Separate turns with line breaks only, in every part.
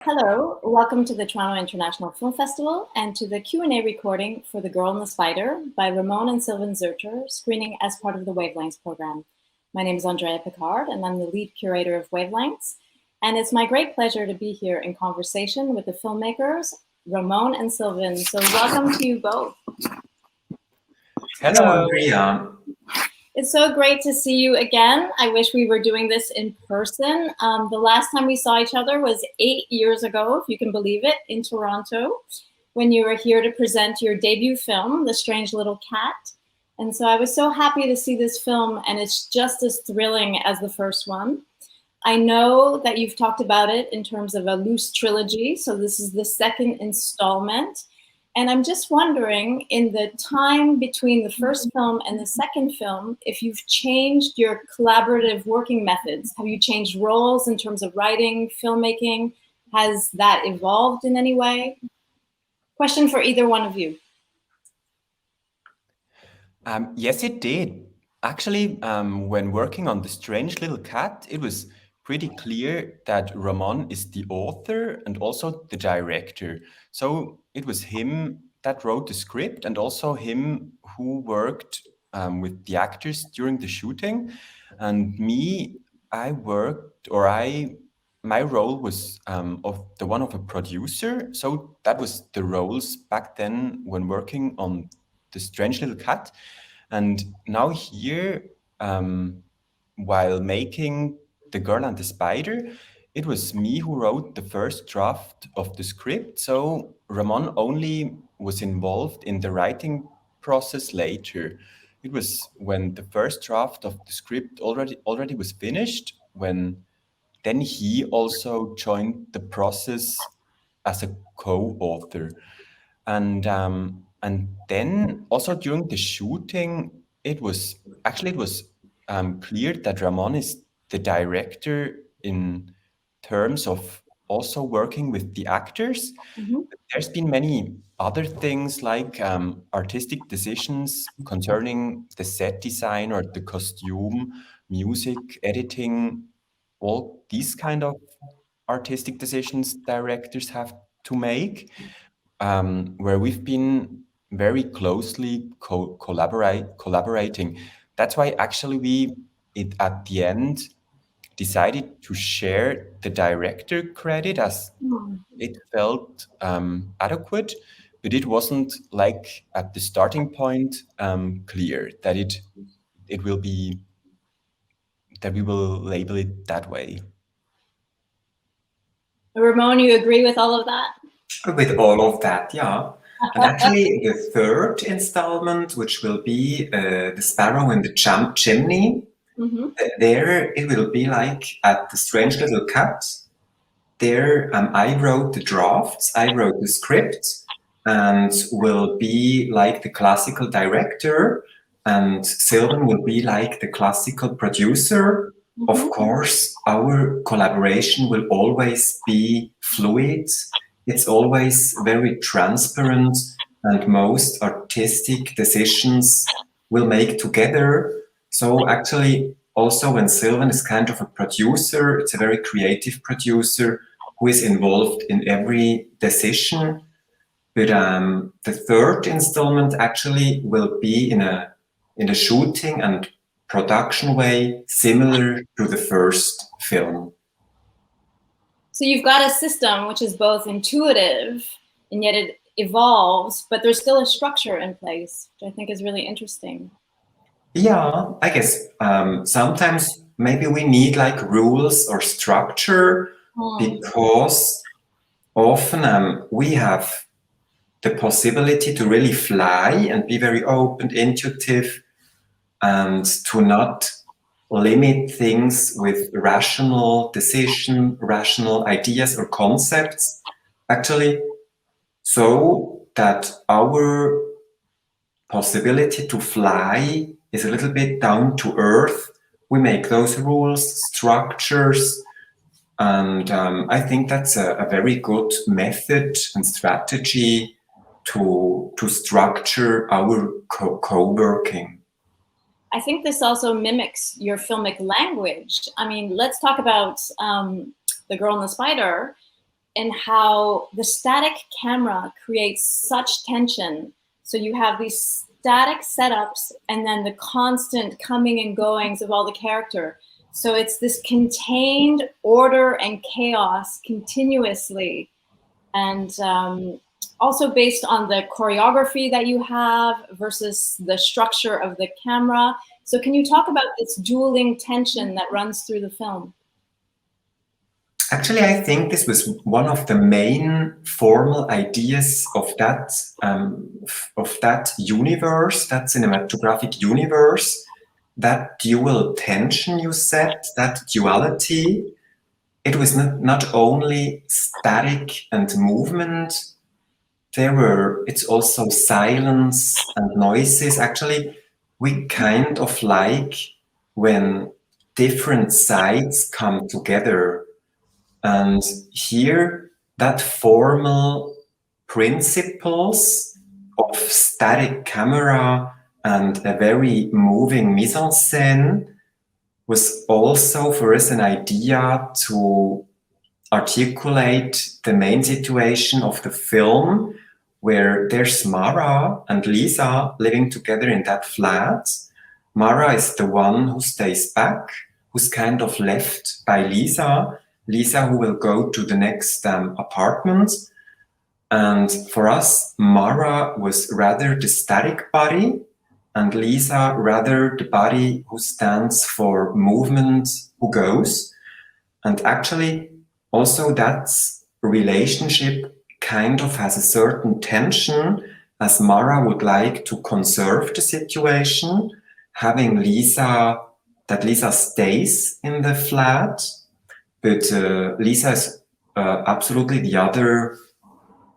Hello, welcome to the Toronto International Film Festival and to the Q&A recording for The Girl and the Spider by Ramon and Silvan Zürcher, screening as part of the Wavelengths program. My name is Andrea Picard and I'm the lead curator of Wavelengths. And it's my great pleasure to be here in conversation with the filmmakers, Ramon and Silvan. So welcome to you both.
Hello, Andrea.
It's so great to see you again. I wish we were doing this in person. The last time we saw each other was 8 years ago, if you can believe it, in Toronto, when you were here to present your debut film, The Strange Little Cat. And so I was so happy to see this film, and it's just as thrilling as the first one. I know that you've talked about it in terms of a loose trilogy, so this is the second installment. And I'm just wondering, in the time between the first film and the second film, if you've changed your collaborative working methods. Have you changed roles in terms of writing, filmmaking? Has that evolved in any way? Question for either one of you.
Yes, it did. Actually, when working on The Strange Little Cat, it was pretty clear that Ramon is the author and also the director. So it was him that wrote the script and also him who worked with the actors during the shooting. And me, my role was of the one of a producer. So that was the roles back then when working on The Strange Little Cat. And now here, while making The Girl and the Spider, it was me who wrote the first draft of the script. So Ramon only was involved in the writing process later. It was when the first draft of the script already was finished, when then he also joined the process as a co-author. And then also during the shooting, it was clear that Ramon is the director in terms of also working with the actors.
Mm-hmm.
There's been many other things like artistic decisions concerning the set design or the costume, music, editing, all these kind of artistic decisions directors have to make, where we've been very closely collaborating. That's why actually at the end decided to share the director credit as it felt adequate, but it wasn't like at the starting point clear that it will be that we will label it that way.
Ramon, you agree with all of that?
With all of that, yeah. And actually, the third installment, which will be The Sparrow in the Chimney, there it will be like at The Strange Little Cat. There, I wrote the drafts, I wrote the script, and will be like the classical director, and Silvan will be like the classical producer. Of course, our collaboration will always be fluid. It's always very transparent, and most artistic decisions we'll make together. So actually, also when Silvan is kind of a producer, it's a very creative producer who is involved in every decision. But the third installment actually will be in a shooting and production way similar to the first film.
So you've got a system which is both intuitive and yet it evolves, but there's still a structure in place, which I think is really interesting.
Yeah, I guess sometimes maybe we need like rules or structure because often we have the possibility to really fly and be very open, intuitive, and to not limit things with rational decision, rational ideas or concepts, actually, so that our possibility to fly is a little bit down to earth. We make those rules, structures, and I think that's a very good method and strategy to structure our co-working.
I think this also mimics your filmic language. I mean, let's talk about The Girl and the Spider. in how the static camera creates such tension. So you have these static setups and then the constant coming and goings of all the character. So it's this contained order and chaos continuously. And also based on the choreography that you have versus the structure of the camera. So can you talk about this dueling tension that runs through the film?
Actually, I think this was one of the main formal ideas of that universe, that cinematographic universe, that dual tension you said, that duality. It was not only static and movement. It's also silence and noises. Actually, we kind of like when different sides come together. And here, that formal principles of static camera and a very moving mise en scène was also for us an idea to articulate the main situation of the film, where there's Mara and Lisa living together in that flat. Mara is the one who stays back, who's kind of left by Lisa. Lisa who will go to the next apartment. And for us, Mara was rather the static body, and Lisa rather the body who stands for movement, who goes. And actually, also that relationship kind of has a certain tension, as Mara would like to conserve the situation, having Lisa stays in the flat. But Lisa is absolutely the other,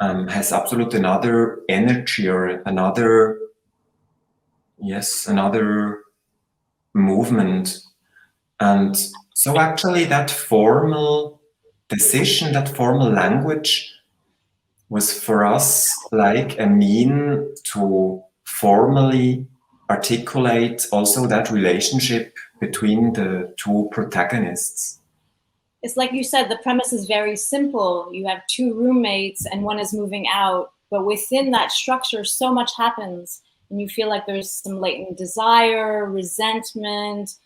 has absolutely another energy or another movement. And so actually that formal decision, that formal language was for us like a mean to formally articulate also that relationship between the two protagonists.
It's like you said, the premise is very simple. You have two roommates and one is moving out, but within that structure, so much happens. And you feel like there's some latent desire, resentment,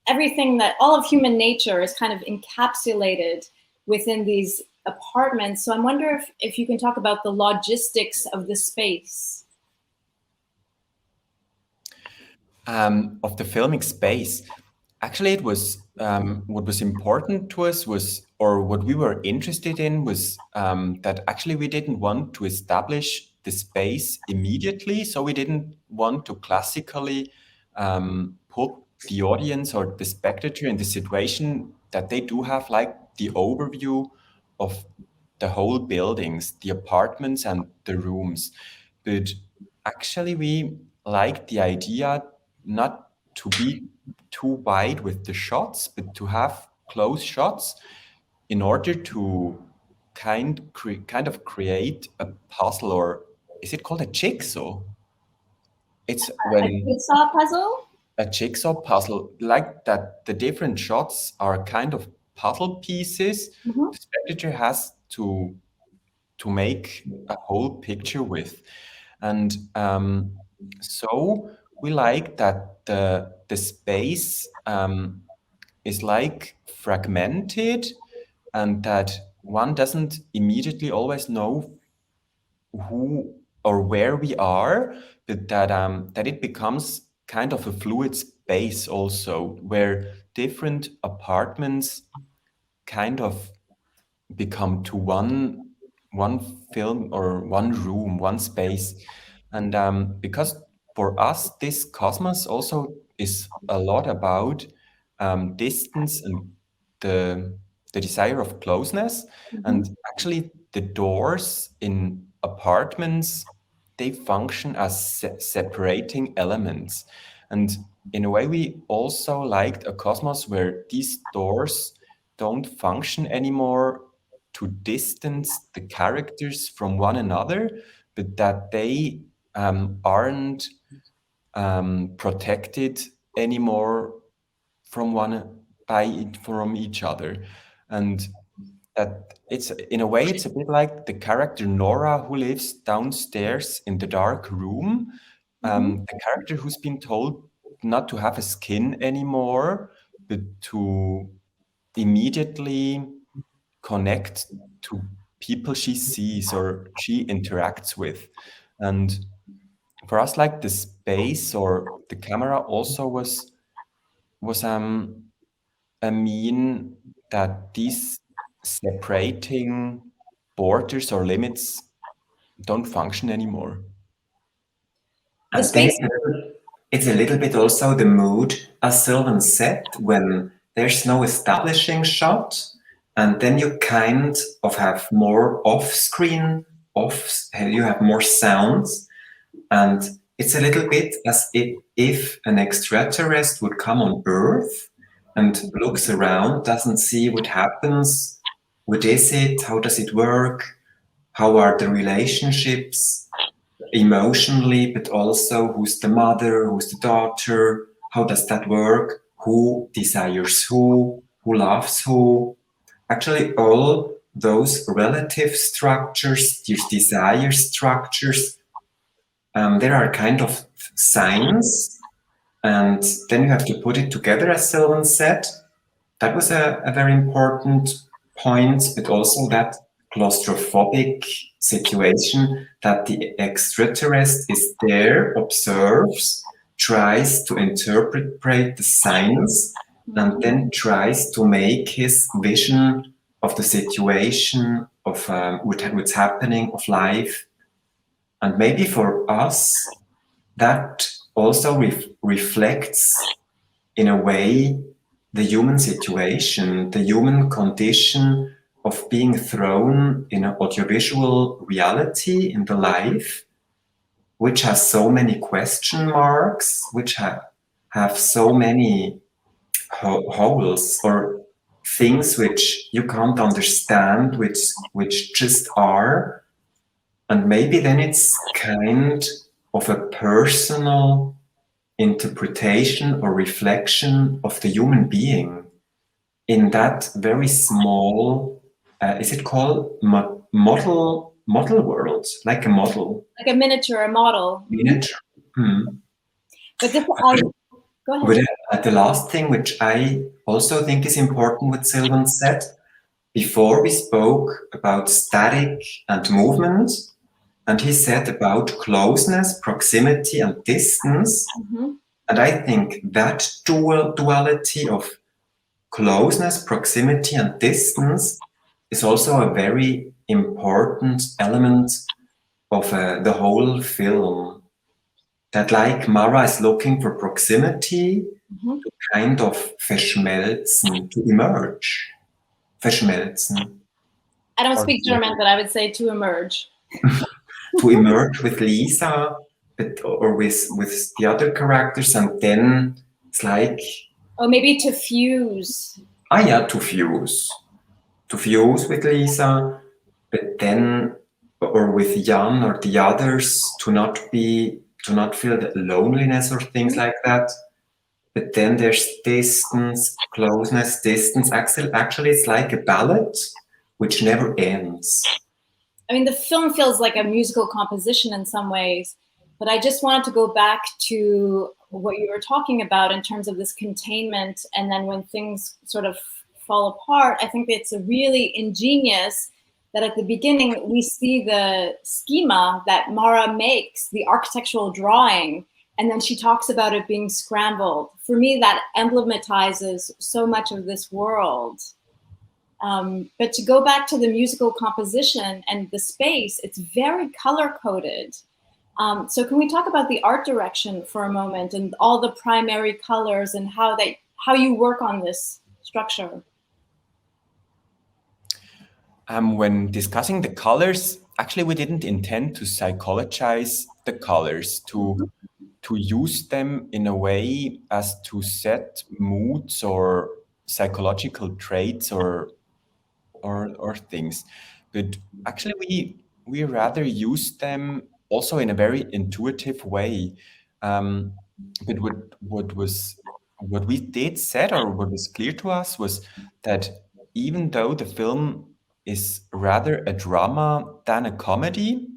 everything that all of human nature is kind of encapsulated within these apartments. So I wonder if you can talk about the logistics of the space.
Of the filming space. Actually, it was what was important to us was, or what we were interested in was that actually we didn't want to establish the space immediately. So we didn't want to classically put the audience or the spectator in the situation that they do have like the overview of the whole buildings, the apartments and the rooms. But actually we liked the idea not to be too wide with the shots, but to have close shots in order to kind of create a puzzle, or is it called a jigsaw? It's when
a jigsaw puzzle?
A jigsaw puzzle, like that the different shots are kind of puzzle pieces.
Mm-hmm.
The spectator has to make a whole picture with. And so we like that the space is like fragmented, and that one doesn't immediately always know who or where we are, but that it becomes kind of a fluid space also, where different apartments kind of become to one film or one room, one space. And because for us, this cosmos also is a lot about distance and the desire of closeness.
Mm-hmm.
And actually the doors in apartments, they function as separating elements. And in a way, we also liked a cosmos where these doors don't function anymore to distance the characters from one another, but that they aren't protected anymore from each other. And that it's in a way it's a bit like the character Nora who lives downstairs in the dark room. The character who's been told not to have a skin anymore, but to immediately connect to people she sees or she interacts with. And for us, like the space or the camera also was a mean that these separating borders or limits don't function anymore.
The
And
space.
it's a little bit also the mood, as Sylvan said, when there's no establishing shot, and then you kind of have more off-screen, you have more sounds, and it's a little bit as if an extraterrestrial would come on Earth and looks around, doesn't see what happens, what is it, how does it work, how are the relationships emotionally, but also who's the mother, who's the daughter, how does that work, who desires who loves who. Actually, all those relative structures, these desire structures, there are kind of signs, and then you have to put it together, as Sylvan said. That was a very important point, but also that claustrophobic situation that the extraterrestrial is there, observes, tries to interpret the signs, and then tries to make his vision of the situation, of what's happening, of life. And maybe for us, that also reflects, in a way, the human situation, the human condition of being thrown in an audiovisual reality in the life, which has so many question marks, which have so many holes or things which you can't understand, which just are. And maybe then it's kind of a personal interpretation or reflection of the human being in that very small, is it called model world, like a model?
Like a miniature, a model.
Miniature.
But this, go ahead.
But the last thing, which I also think is important, what Sylvan said, before we spoke about static and movement, and he said about closeness, proximity, and distance. And I think that duality of closeness, proximity, and distance is also a very important element of the whole film. That, like, Mara is looking for proximity to kind of verschmelzen, to emerge. Verschmelzen.
I don't speak German, but I would say to emerge.
To emerge with Lisa, or with the other characters, and then it's like...
Oh, maybe to fuse.
Yeah, to fuse. To fuse with Lisa, but then, or with Jan or the others, to not feel the loneliness or things like that. But then there's distance, closeness, distance. Actually, it's like a ballad which never ends.
I mean, the film feels like a musical composition in some ways, but I just wanted to go back to what you were talking about in terms of this containment, and then when things sort of fall apart, I think it's really ingenious that at the beginning we see the schema that Mara makes, the architectural drawing, and then she talks about it being scrambled. For me, that emblematizes so much of this world. But to go back to the musical composition and the space, it's very color-coded. So can we talk about the art direction for a moment and all the primary colors and how you work on this structure?
When discussing the colors, actually we didn't intend to psychologize the colors, to use them in a way as to set moods or psychological traits or things. But actually we rather use them also in a very intuitive way. But what we did said, or what was clear to us, was that even though the film is rather a drama than a comedy,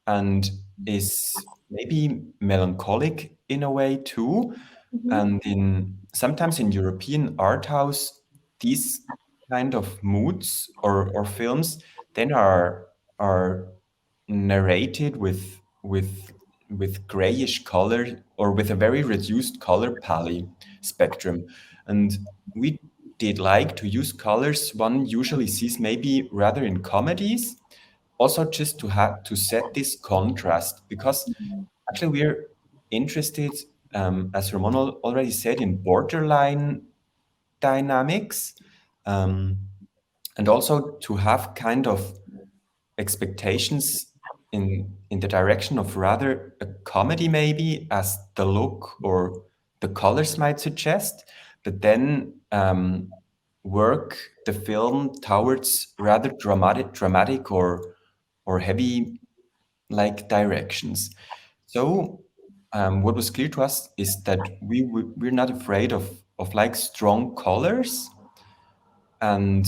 and is maybe melancholic in a way too. And sometimes in European art house, these kind of moods or films then are narrated with grayish color or with a very reduced color palette spectrum. And we did like to use colors one usually sees maybe rather in comedies, also just to have to set this contrast, because actually we're interested, as Ramon already said, in borderline dynamics, and also to have kind of expectations in the direction of rather a comedy maybe, as the look or the colors might suggest, but then work the film towards rather dramatic or heavy like directions. So what was clear to us is that we're not afraid of like strong colors, and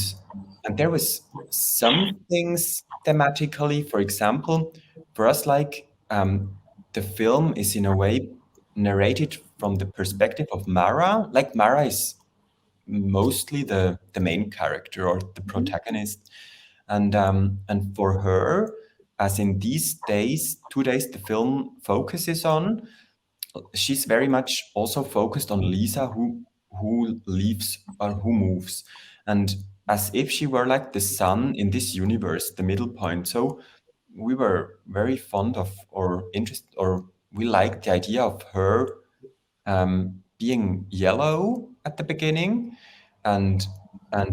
there was some things thematically. For example, for us, like the film is in a way narrated from the perspective of Mara. Like Mara is mostly the main character or the protagonist, and for her, as in these days, 2 days the film focuses on, she's very much also focused on Lisa, who leaves or who moves, and as if she were like the sun in this universe, the middle point. So we were very fond of or interested, or we liked the idea of her being yellow at the beginning, and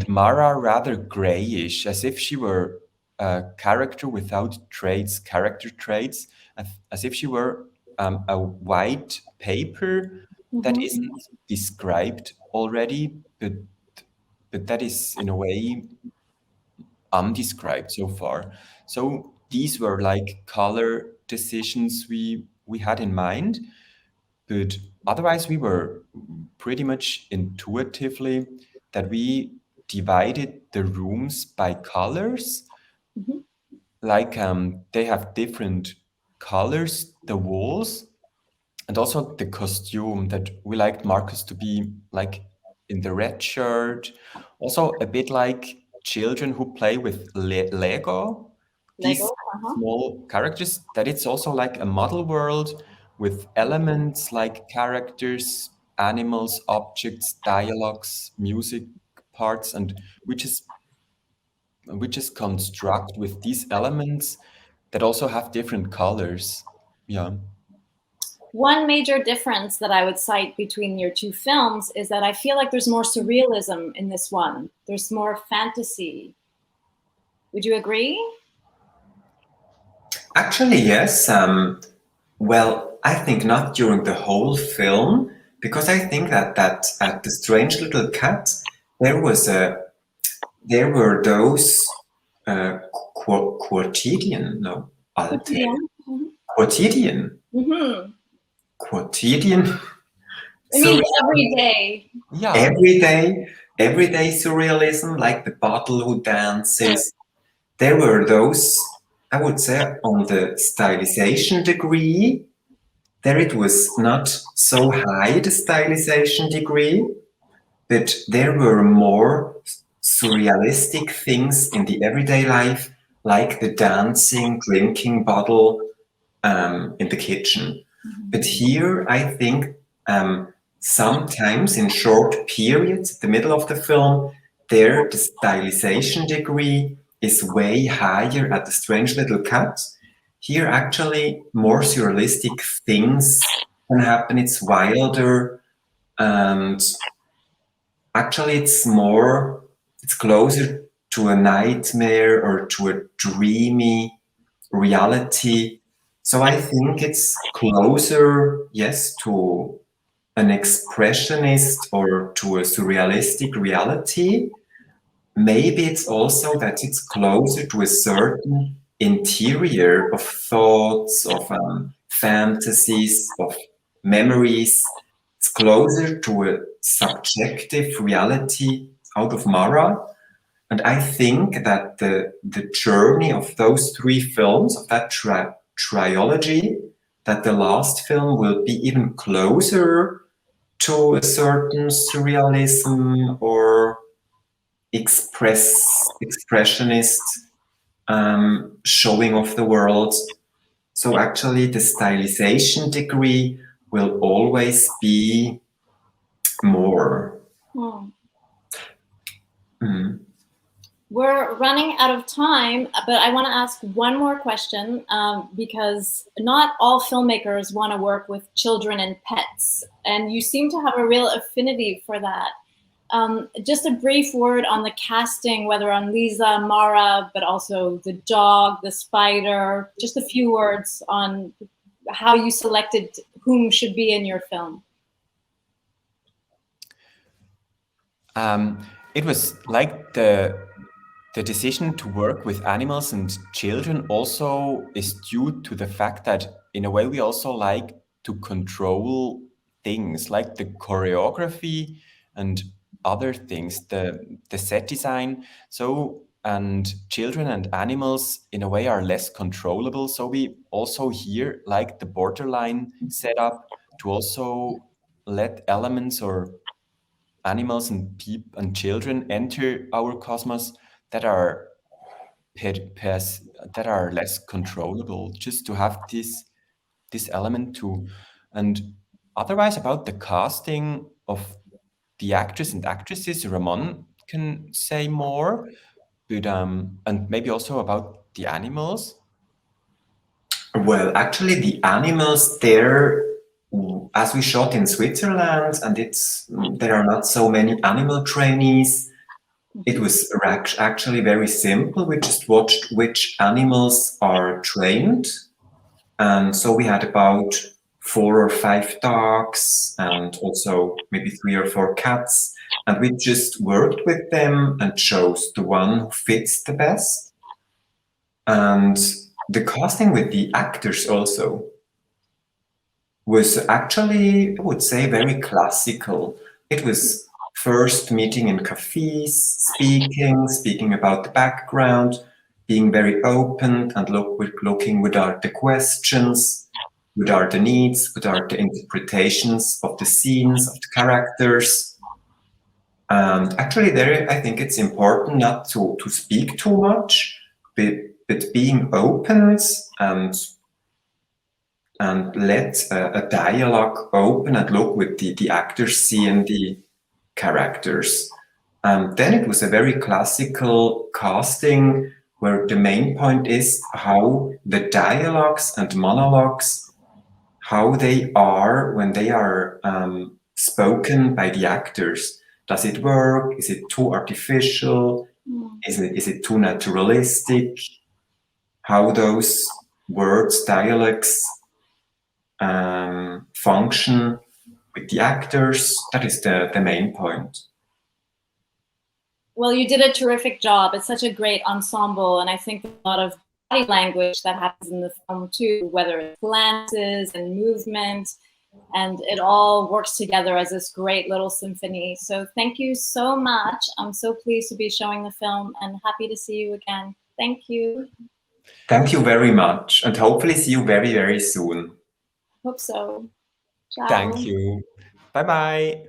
Mara rather grayish, as if she were a character without character traits, as if she were a white paper that isn't described already, but that is in a way undescribed so far. So these were like color decisions we had in mind, but otherwise we were pretty much intuitively that we divided the rooms by colors. Like they have different colors, the walls, and also the costume, that we liked Marcus to be like in the red shirt, also a bit like children who play with Lego, these small characters, that it's also like a model world with elements like characters, animals, objects, dialogues, music parts, and we just construct with these elements that also have different colors. Yeah.
One major difference that I would cite between your two films is that I feel like there's more surrealism in this one. There's more fantasy. Would you agree?
Actually, yes. Well, I think not during the whole film, because I think that at the Strange Little Cat there were those quotidian, no, quotidian, quotidian.
I mean, every day.
Yeah.
Everyday surrealism, like the bottle who dances. There were those, I would say, on the stylization degree. There it was not so high, the stylization degree, but there were more surrealistic things in the everyday life, like the dancing, drinking bottle in the kitchen. But here, I think sometimes in short periods, the middle of the film, there the stylization degree is way higher at the Strange Little Cat. Here, actually, more surrealistic things can happen. It's wilder, and actually, it's closer to a nightmare or to a dreamy reality. So I think it's closer, yes, to an expressionist or to a surrealistic reality. Maybe it's also that it's closer to a certain interior of thoughts, of fantasies, of memories. It's closer to a subjective reality out of Mara. And I think that the journey of those 3 films, of that trilogy, that the last film will be even closer to a certain surrealism or expressionist showing of the world. So actually the stylization degree will always be more.
We're running out of time, but I want to ask one more question because not all filmmakers want to work with children and pets, and you seem to have a real affinity for that. Just a brief word on the casting, whether on Lisa, Mara, but also the dog, the spider, just a few words on how you selected whom should be in your film.
It was like the decision to work with animals and children also is due to the fact that in a way we also like to control things like the choreography and other things, the set design. So, and children and animals in a way are less controllable. So we also here like the borderline setup to also let elements or animals and children enter our cosmos that are that are less controllable, just to have this element too. And otherwise about the casting of the actors and actresses, Ramon can say more, but and maybe also about the animals.
Well, actually the animals there, as we shot in Switzerland, and there are not so many animal trainees, it was actually very simple. We just watched which animals are trained. And so we had about 4 or 5 dogs and also maybe 3 or 4 cats. And we just worked with them and chose the one who fits the best. And the casting with the actors also was actually, I would say, very classical. It was first meeting in cafes, speaking about the background, being very open and looking what are the questions, what are the needs, what are the interpretations of the scenes, of the characters. And actually there, I think it's important not to speak too much, but being open and let a dialogue open and look what the actors see in the characters. Then it was a very classical casting where the main point is how the dialogues and monologues, how they are when they are spoken by the actors. Does it work? Is it too artificial? Is it too naturalistic? How those words, dialects function with the actors, that is the main point.
Well, you did a terrific job. It's such a great ensemble, and I think a lot of body language that happens in the film too, whether it's glances and movement, and it all works together as this great little symphony. So thank you so much. I'm so pleased to be showing the film and happy to see you again. Thank you.
Thank you very much, and hopefully see you very, very soon.
Hope so. Ciao.
Thank you. Bye-bye.